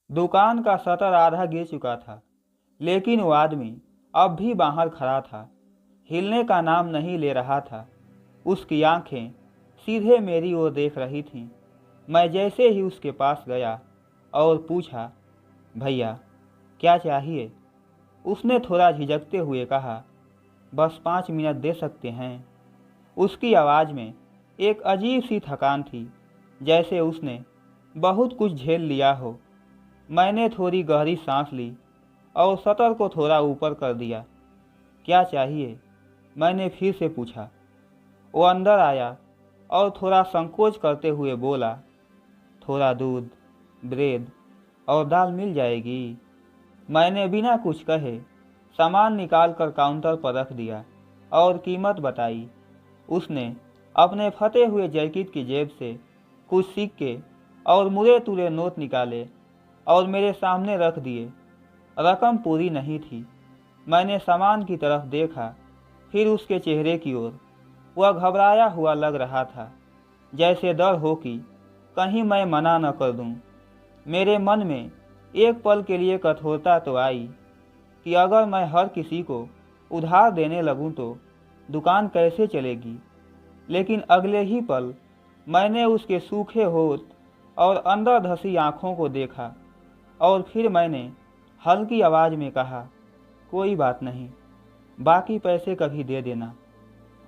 दुकान का शटर आधा गिर चुका था, लेकिन वो आदमी अब भी बाहर खड़ा था, हिलने का नाम नहीं ले रहा था। उसकी आंखें सीधे मेरी ओर देख रही थीं। मैं जैसे ही उसके पास गया और पूछा, भैया क्या चाहिए? उसने थोड़ा झिझकते हुए कहा, बस 5 मिनट दे सकते हैं। उसकी आवाज़ में एक अजीब सी थकान थी, जैसे उसने बहुत कुछ झेल लिया हो। मैंने थोड़ी गहरी सांस ली और शटर को थोड़ा ऊपर कर दिया। क्या चाहिए? मैंने फिर से पूछा। वो अंदर आया और थोड़ा संकोच करते हुए बोला, थोड़ा दूध, ब्रेड और दाल मिल जाएगी। मैंने बिना कुछ कहे सामान निकाल कर काउंटर पर रख दिया और कीमत बताई। उसने अपने फटे हुए जैकेट की जेब से कुछ सिक्के और मुड़े तुड़े नोट निकाले और मेरे सामने रख दिए। रकम पूरी नहीं थी। मैंने सामान की तरफ देखा, फिर उसके चेहरे की ओर। वह घबराया हुआ लग रहा था, जैसे डर हो कि कहीं मैं मना न कर दूं। मेरे मन में एक पल के लिए कठोरता तो आई कि अगर मैं हर किसी को उधार देने लगूं तो दुकान कैसे चलेगी। लेकिन अगले ही पल मैंने उसके सूखे होठ और अंदर धसी आंखों को देखा और फिर मैंने हल्की आवाज़ में कहा, कोई बात नहीं, बाकी पैसे कभी दे देना।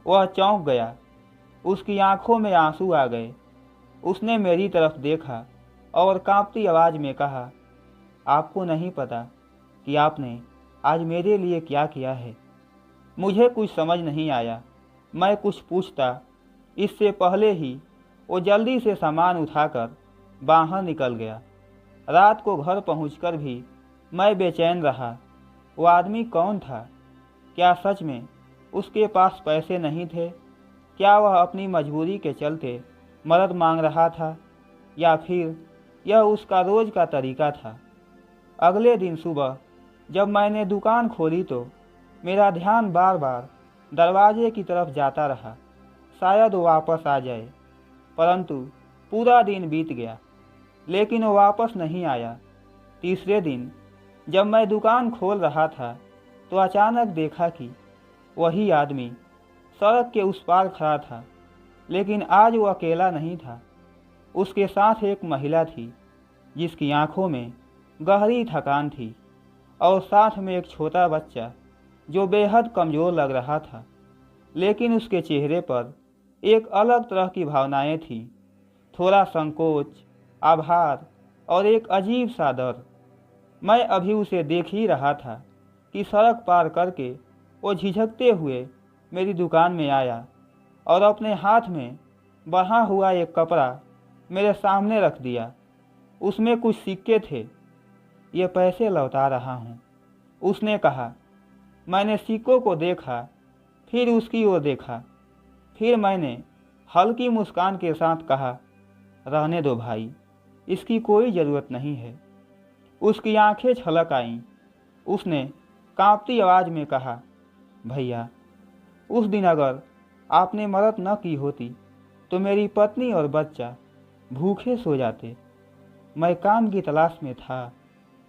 वह चौंक गया, उसकी आंखों में आंसू आ गए। उसने मेरी तरफ देखा और कांपती आवाज़ में कहा, आपको नहीं पता कि आपने आज मेरे लिए क्या किया है। मुझे कुछ समझ नहीं आया। मैं कुछ पूछता इससे पहले ही वो जल्दी से सामान उठाकर बाहर निकल गया। रात को घर पहुंचकर भी मैं बेचैन रहा। वो आदमी कौन था? क्या सच में उसके पास पैसे नहीं थे? क्या वह अपनी मजबूरी के चलते मदद मांग रहा था, या फिर यह उसका रोज का तरीका था? अगले दिन सुबह जब मैंने दुकान खोली तो मेरा ध्यान बार बार दरवाजे की तरफ जाता रहा, शायद वो वापस आ जाए। परंतु पूरा दिन बीत गया, लेकिन वो वापस नहीं आया। तीसरे दिन जब मैं दुकान खोल रहा था तो अचानक देखा कि वही आदमी सड़क के उस पार खड़ा था, लेकिन आज वो अकेला नहीं था। उसके साथ एक महिला थी, जिसकी आंखों में गहरी थकान थी, और साथ में एक छोटा बच्चा जो बेहद कमज़ोर लग रहा था, लेकिन उसके चेहरे पर एक अलग तरह की भावनाएं थीं, थोड़ा संकोच, आभार और एक अजीब सा डर। मैं अभी उसे देख ही रहा था कि सड़क पार करके वो झिझकते हुए मेरी दुकान में आया और अपने हाथ में बढ़ा हुआ एक कपड़ा मेरे सामने रख दिया। उसमें कुछ सिक्के थे। ये पैसे लौटा रहा हूँ, उसने कहा। मैंने सिक्कों को देखा, फिर उसकी ओर देखा। फिर मैंने हल्की मुस्कान के साथ कहा, रहने दो भाई, इसकी कोई ज़रूरत नहीं है। उसकी आंखें छलक आईं। उसने कांपती आवाज़ में कहा, भैया, उस दिन अगर आपने मदद न की होती तो मेरी पत्नी और बच्चा भूखे सो जाते। मैं काम की तलाश में था,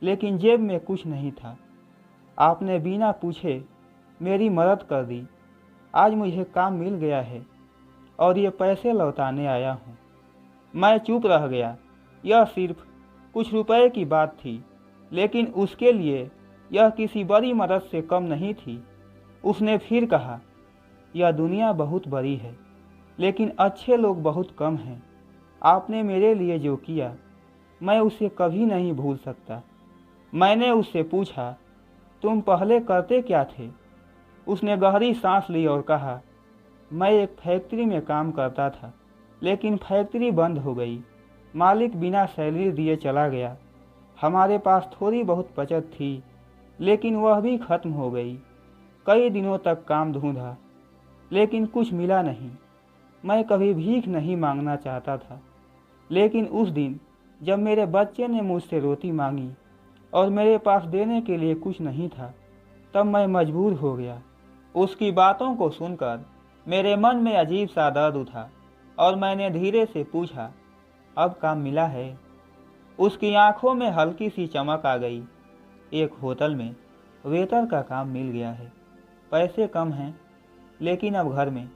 लेकिन जेब में कुछ नहीं था। आपने बिना पूछे मेरी मदद कर दी। आज मुझे काम मिल गया है और ये पैसे लौटाने आया हूँ। मैं चुप रह गया। यह सिर्फ कुछ रुपए की बात थी, लेकिन उसके लिए यह किसी बड़ी मदद से कम नहीं थी। उसने फिर कहा, यह दुनिया बहुत बड़ी है, लेकिन अच्छे लोग बहुत कम हैं। आपने मेरे लिए जो किया, मैं उसे कभी नहीं भूल सकता। मैंने उससे पूछा, तुम पहले करते क्या थे? उसने गहरी सांस ली और कहा, मैं एक फैक्ट्री में काम करता था, लेकिन फैक्ट्री बंद हो गई। मालिक बिना सैलरी दिए चला गया। हमारे पास थोड़ी बहुत बचत थी, लेकिन वह भी खत्म हो गई। कई दिनों तक काम ढूंढा, लेकिन कुछ मिला नहीं। मैं कभी भीख नहीं मांगना चाहता था, लेकिन उस दिन जब मेरे बच्चे ने मुझसे रोटी मांगी और मेरे पास देने के लिए कुछ नहीं था, तब मैं मजबूर हो गया। उसकी बातों को सुनकर मेरे मन में अजीब सा दर्द उठा और मैंने धीरे से पूछा, अब काम मिला है? उसकी आंखों में हल्की सी चमक आ गई। एक होटल में वेटर का काम मिल गया है। पैसे कम हैं, लेकिन अब घर में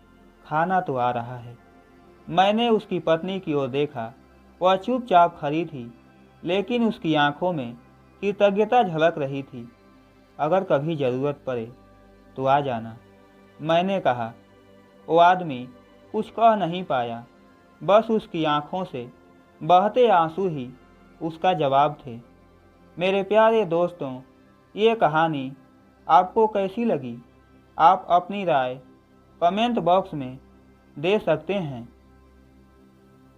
खाना तो आ रहा है। मैंने उसकी पत्नी की ओर देखा। वह चुपचाप खड़ी थी, लेकिन उसकी आंखों में कृतज्ञता झलक रही थी। अगर कभी ज़रूरत पड़े तो आ जाना, मैंने कहा। वो आदमी कुछ कह नहीं पाया, बस उसकी आंखों से बहते आंसू ही उसका जवाब थे। मेरे प्यारे दोस्तों, ये कहानी आपको कैसी लगी? आप अपनी राय कमेंट बॉक्स में दे सकते हैं।